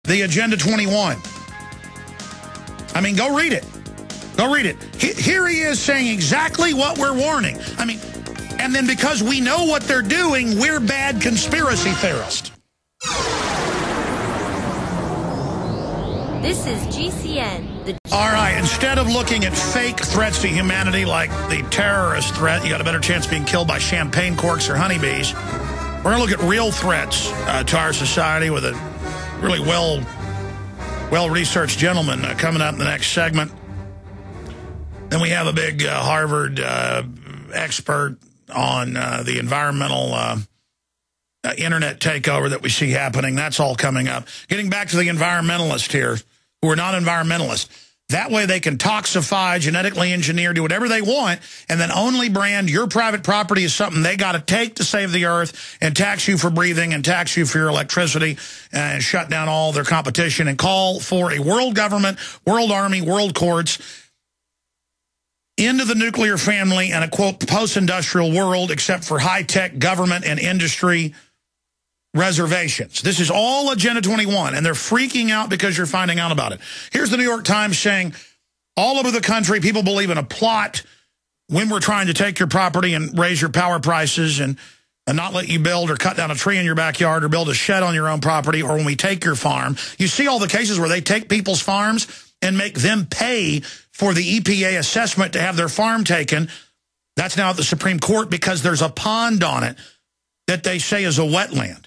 the Agenda 21. I mean, go read it. Go read it. Here he is saying exactly what we're warning. I mean, and then because we know what they're doing, we're bad conspiracy theorists. This is GCN. All right, instead of looking at fake threats to humanity like the terrorist threat, you got a better chance of being killed by champagne corks or honeybees, we're going to look at real threats to our society with a really well-researched gentleman coming up in the next segment. Then we have a big Harvard expert on the environmental internet takeover that we see happening. That's all coming up. Getting back to the environmentalists here, who are not environmentalists. That way they can toxify, genetically engineer, do whatever they want, and then only brand your private property as something they got to take to save the earth and tax you for breathing and tax you for your electricity and shut down all their competition and call for a world government, world army, world courts, into the nuclear family and a, quote, post-industrial world except for high-tech government and industry reservations. This is all Agenda 21, and they're freaking out because you're finding out about it. Here's the New York Times saying, all over the country, people believe in a plot when we're trying to take your property and raise your power prices and not let you build or cut down a tree in your backyard or build a shed on your own property, or when we take your farm. You see all the cases where they take people's farms and make them pay for the EPA assessment to have their farm taken. That's now at the Supreme Court because there's a pond on it that they say is a wetland.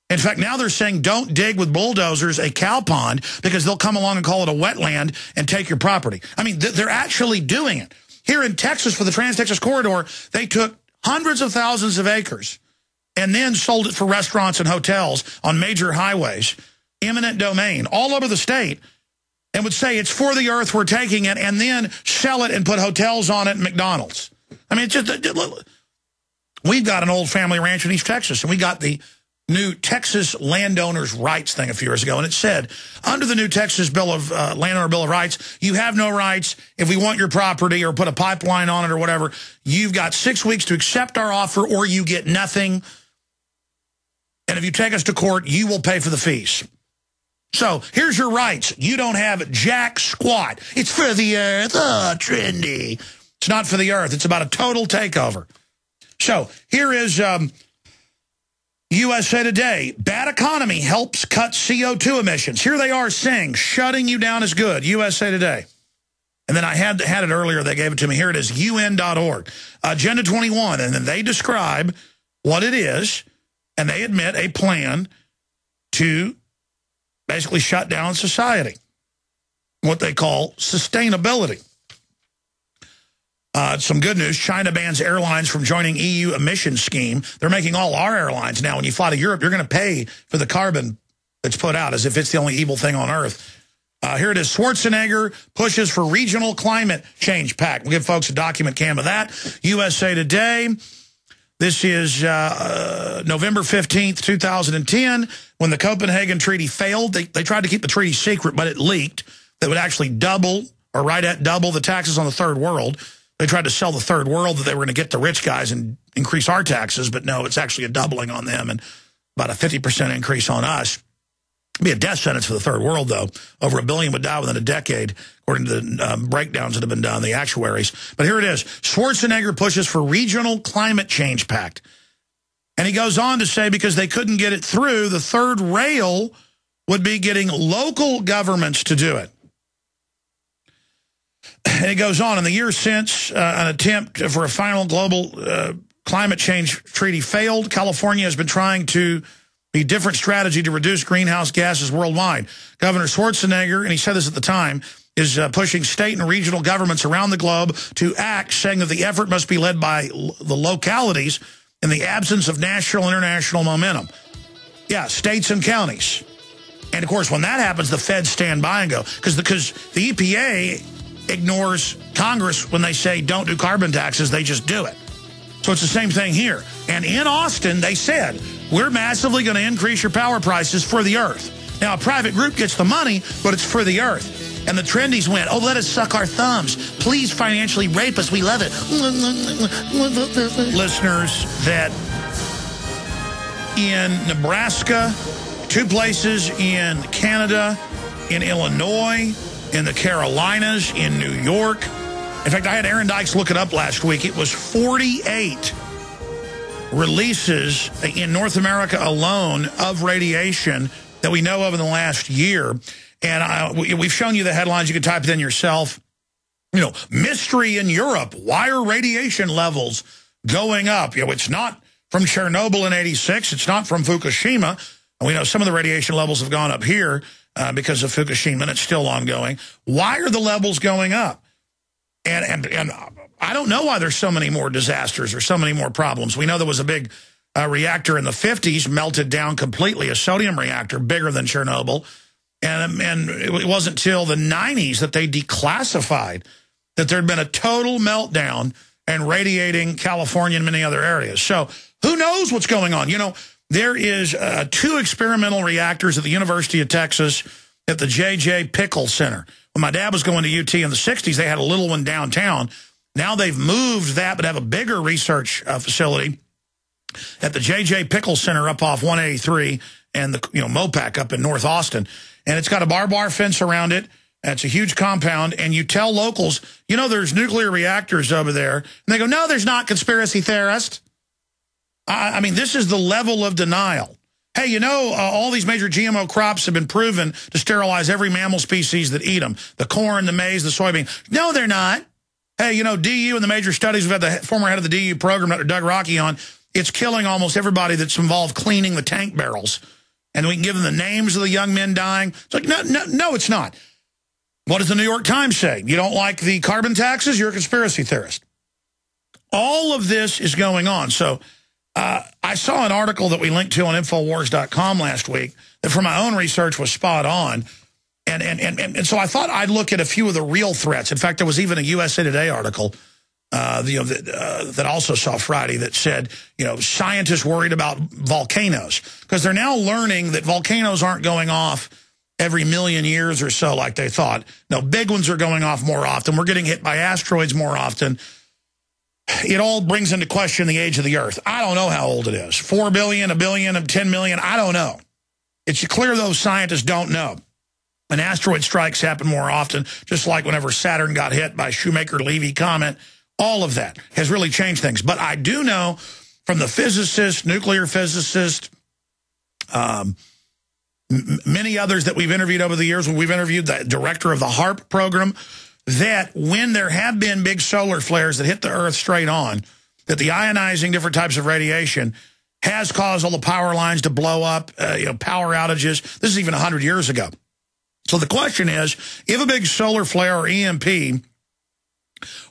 In fact, now they're saying don't dig with bulldozers a cow pond because they'll come along and call it a wetland and take your property. I mean, they're actually doing it. Here in Texas, for the Trans-Texas Corridor, they took hundreds of thousands of acres and then sold it for restaurants and hotels on major highways, eminent domain, all over the state, and would say it's for the earth, we're taking it, and then sell it and put hotels on it and McDonald's. I mean, it's just, we've got an old family ranch in East Texas, and we got the new Texas landowners' rights thing a few years ago, and it said, under the new Texas landowner Bill of Rights, you have no rights. If we want your property or put a pipeline on it or whatever, you've got 6 weeks to accept our offer or you get nothing. And if you take us to court, you will pay for the fees. So here's your rights. You don't have jack squat. It's for the earth. Oh, trendy. It's not for the earth. It's about a total takeover. So here is USA Today. Bad economy helps cut CO2 emissions. Here they are saying, shutting you down is good. USA Today. And then I had it earlier. They gave it to me. Here it is, UN.org. Agenda 21. And then they describe what it is, and they admit a plan to basically shut down society, what they call sustainability. Some good news. China bans airlines from joining EU emissions scheme. They're making all our airlines now. When you fly to Europe, you're going to pay for the carbon that's put out as if it's the only evil thing on earth. Here it is. Schwarzenegger pushes for regional climate change pact. We'll give folks a document cam of that. USA Today. This is November 15th, 2010, when the Copenhagen Treaty failed. They tried to keep the treaty secret, but it leaked. That would actually double, or right at double, the taxes on the third world. They tried to sell the third world that they were going to get the rich guys and increase our taxes, but no, it's actually a doubling on them and about a 50% increase on us. It'd be a death sentence for the third world, though. Over 1 billion would die within a decade, according to the breakdowns that have been done, the actuaries. But here it is. Schwarzenegger pushes for regional climate change pact. And he goes on to say because they couldn't get it through, the third rail would be getting local governments to do it. And it goes on. In the years since an attempt for a final global climate change treaty failed, California has been trying to be a different strategy to reduce greenhouse gases worldwide. Governor Schwarzenegger, and he said this at the time, is pushing state and regional governments around the globe to act, saying that the effort must be led by the localities in the absence of national and international momentum. Yeah, states and counties. And, of course, when that happens, the feds stand by and go. Because the EPA ignores Congress when they say don't do carbon taxes. They just do it. So it's the same thing here. And in Austin, they said, we're massively going to increase your power prices for the earth. Now, a private group gets the money, but it's for the earth. And the trendies went, oh, let us suck our thumbs. Please financially rape us. We love it. Listeners, that in Nebraska, 2 places in Canada, in Illinois, in the Carolinas, in New York. In fact, I had Aaron Dykes look it up last week. It was 48 releases in North America alone of radiation that we know of in the last year. And we've shown you the headlines. You can type it in yourself. You know, mystery in Europe. Why are radiation levels going up? You know, it's not from Chernobyl in '86. It's not from Fukushima. And we know some of the radiation levels have gone up here because of Fukushima, and it's still ongoing. Why are the levels going up? And I don't know why there's so many more disasters or so many more problems. We know there was a big reactor in the 50s, melted down completely, a sodium reactor bigger than Chernobyl. And it wasn't till the 90s that they declassified that there had been a total meltdown and radiating California and many other areas. So who knows what's going on? You know, there is 2 experimental reactors at the University of Texas at the J.J. Pickle Center. When my dad was going to UT in the 60s, they had a little one downtown. Now they've moved that, but have a bigger research facility at the J.J. Pickle Center up off 183 and the Mopac up in North Austin. And it's got a barbed wire fence around it. It's a huge compound. And you tell locals, you know, there's nuclear reactors over there. And they go, no, there's not, conspiracy theorist. I mean, this is the level of denial. Hey, you know, all these major GMO crops have been proven to sterilize every mammal species that eat them. The corn, the maize, the soybean. No, they're not. Hey, you know, DU and the major studies, we've had the former head of the DU program, Dr. Doug Rocky, on. It's killing almost everybody that's involved cleaning the tank barrels. And we can give them the names of the young men dying. It's like, no, it's not. What does the New York Times say? You don't like the carbon taxes? You're a conspiracy theorist. All of this is going on. So I saw an article that we linked to on Infowars.com last week that from my own research was spot on. And so I thought I'd look at a few of the real threats. In fact, there was even a USA Today article that also saw Friday that said, you know, scientists worried about volcanoes because they're now learning that volcanoes aren't going off every million years or so like they thought. No, big ones are going off more often. We're getting hit by asteroids more often. It all brings into question the age of the Earth. I don't know how old it is. 4 billion, 1 billion, 10 million. I don't know. It's clear those scientists don't know. And asteroid strikes happen more often, just like whenever Saturn got hit by Shoemaker-Levy comet. All of that has really changed things. But I do know from the physicists, nuclear physicists, many others that we've interviewed over the years, when we've interviewed the director of the HARP program, that when there have been big solar flares that hit the Earth straight on, that the ionizing different types of radiation has caused all the power lines to blow up, power outages. This is even 100 years ago. So the question is, if a big solar flare or EMP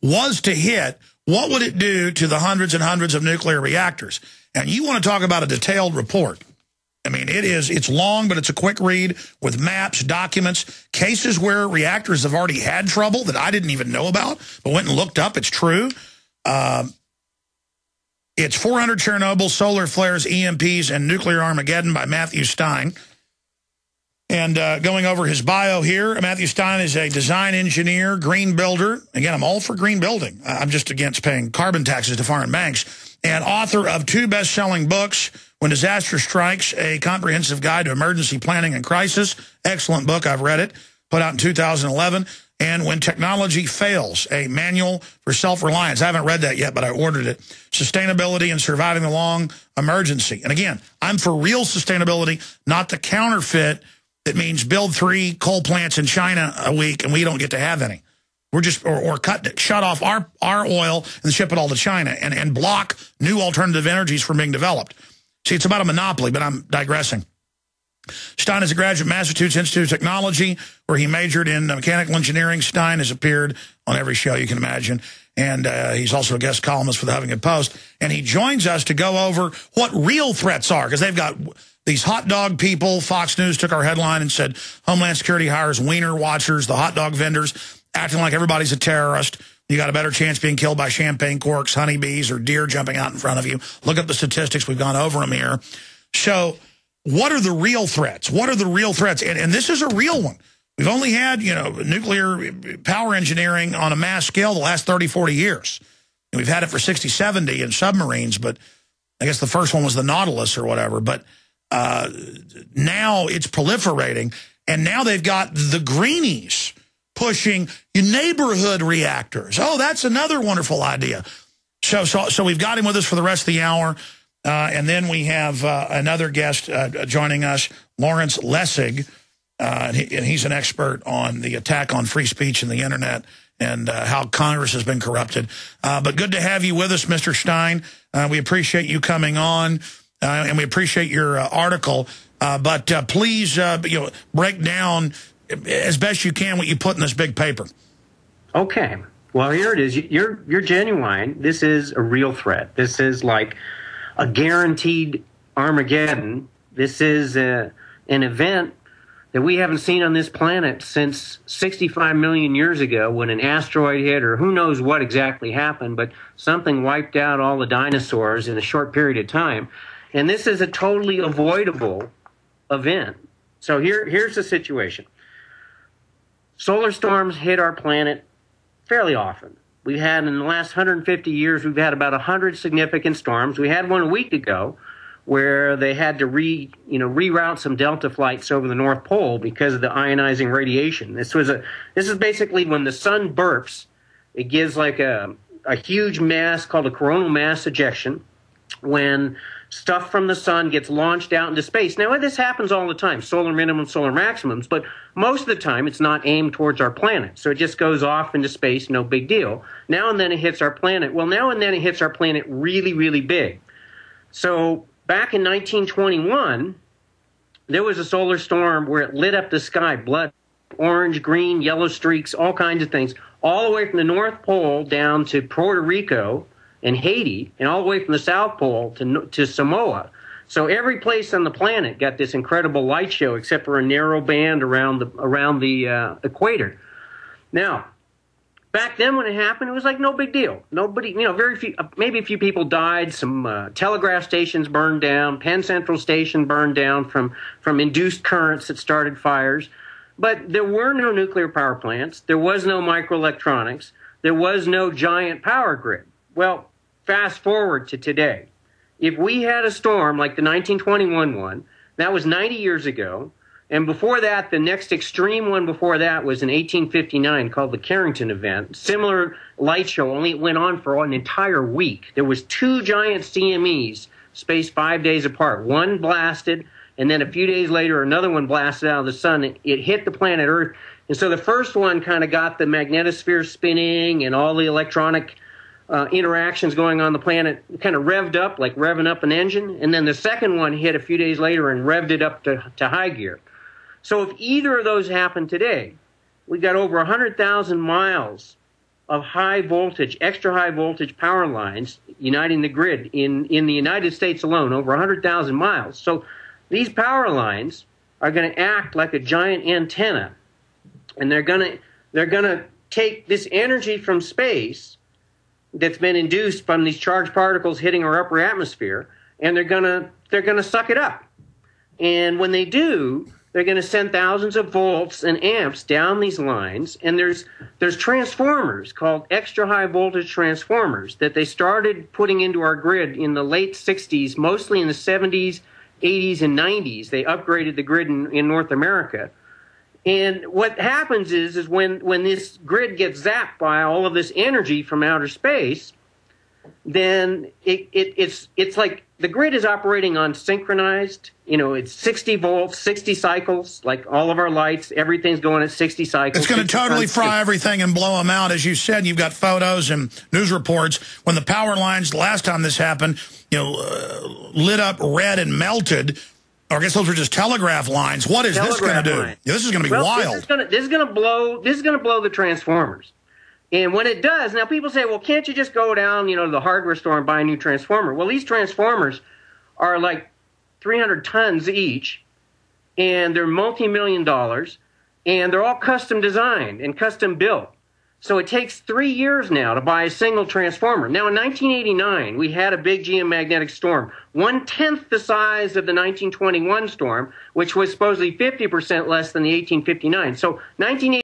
was to hit, what would it do to the hundreds and hundreds of nuclear reactors? And you want to talk about a detailed report. I mean, it's long, but it's a quick read with maps, documents, cases where reactors have already had trouble that I didn't even know about, but went and looked up. It's true. It's 400 Chernobyl, solar flares, EMPs, and Nuclear Armageddon by Matt Stein. And going over his bio here, Matthew Stein is a design engineer, green builder. Again, I'm all for green building. I'm just against paying carbon taxes to foreign banks. And author of 2 best-selling books, When Disaster Strikes, A Comprehensive Guide to Emergency Planning and Crisis. Excellent book. I've read it. Put out in 2011. And When Technology Fails, A Manual for Self-Reliance. I haven't read that yet, but I ordered it. Sustainability and Surviving the Long Emergency. And again, I'm for real sustainability, not the counterfeit that means build 3 coal plants in China a week and we don't get to have any. We're just, or shut off our oil and ship it all to China and block new alternative energies from being developed. See, it's about a monopoly, but I'm digressing. Stein is a graduate of Massachusetts Institute of Technology, where he majored in mechanical engineering. Stein has appeared on every show you can imagine. And he's also a guest columnist for the Huffington Post. And he joins us to go over what real threats are, because they've got these hot dog people. Fox News took our headline and said, Homeland Security hires wiener watchers, the hot dog vendors, acting like everybody's a terrorist. You got a better chance being killed by champagne corks, honeybees, or deer jumping out in front of you. Look up the statistics. We've gone over them here. So what are the real threats? What are the real threats? And this is a real one. We've only had, nuclear power engineering on a mass scale the last 30, 40 years. And we've had it for 60, 70 in submarines, but I guess the first one was the Nautilus or whatever. But now it's proliferating, and now they've got the greenies pushing neighborhood reactors. Oh, that's another wonderful idea. So we've got him with us for the rest of the hour, and then we have another guest joining us, Lawrence Lessig, and he's an expert on the attack on free speech and the internet and how Congress has been corrupted. But good to have you with us, Mr. Stein. We appreciate you coming on, and we appreciate your article. But please, break down as best you can what you put in this big paper. Okay. Well, here it is. You're genuine. This is a real threat. This is like a guaranteed Armageddon. This is an event that we haven't seen on this planet since 65 million years ago when an asteroid hit, or who knows what exactly happened, but something wiped out all the dinosaurs in a short period of time. And this is a totally avoidable event. So here's the situation. Solar storms hit our planet fairly often. We've had, in the last 150 years, we've had about 100 significant storms. We had one a week ago where they had to reroute some Delta flights over the North Pole because of the ionizing radiation. This is basically when the sun burps, it gives like a huge mass called a coronal mass ejection when stuff from the sun gets launched out into space. Now, this happens all the time, solar minimums, solar maximums, but most of the time it's not aimed towards our planet. So it just goes off into space, no big deal. Now and then it hits our planet. Well, now and then it hits our planet really, really big. So back in 1921, there was a solar storm where it lit up the sky, blood, orange, green, yellow streaks, all kinds of things, all the way from the North Pole down to Puerto Rico and Haiti, and all the way from the South Pole to Samoa. So every place on the planet got this incredible light show, except for a narrow band around the equator. Now, back then when it happened, it was like no big deal. Nobody, very few, maybe a few people died. Some telegraph stations burned down. Penn Central Station burned down from induced currents that started fires. But there were no nuclear power plants. There was no microelectronics. There was no giant power grid. Well, fast forward to today. If we had a storm like the 1921 one, that was 90 years ago, and before that, the next extreme one before that was in 1859 called the Carrington event. Similar light show, only it went on for an entire week. There was 2 giant CMEs spaced 5 days apart. One blasted, and then a few days later, another one blasted out of the sun. It hit the planet Earth, and so the first one kind of got the magnetosphere spinning and all the electronic interactions going on the planet kind of revved up, like revving up an engine. And then the second one hit a few days later and revved it up to high gear. So if either of those happened today, we've got over 100,000 miles of high voltage, extra high voltage power lines uniting the grid in the United States alone, over 100,000 miles. So these power lines are going to act like a giant antenna, and they're going to take this energy from space that's been induced from these charged particles hitting our upper atmosphere, and they're gonna suck it up. And when they do, they're gonna send thousands of volts and amps down these lines. And there's transformers called extra high voltage transformers that they started putting into our grid in the late 60s, mostly in the 70s, 80s, and 90s. They upgraded the grid in North America. And what happens is when this grid gets zapped by all of this energy from outer space, then it's like the grid is operating on synchronized, it's 60 volts, 60 cycles, like all of our lights, everything's going at 60 cycles. It's going to totally fry everything and blow them out. As you said, you've got photos and news reports. When the power lines, the last time this happened, lit up red and melted. Or I guess those were just telegraph lines. What is this going to do? Yeah, this is going to be wild. This is going to blow the transformers. And when it does, now people say, well, can't you just go down, to the hardware store and buy a new transformer? Well, these transformers are like 300 tons each, and they're multi-million dollars, and they're all custom designed and custom built. So it takes 3 years now to buy a single transformer. Now, in 1989, we had a big geomagnetic storm, 1/10 the size of the 1921 storm, which was supposedly 50% less than the 1859. So 1989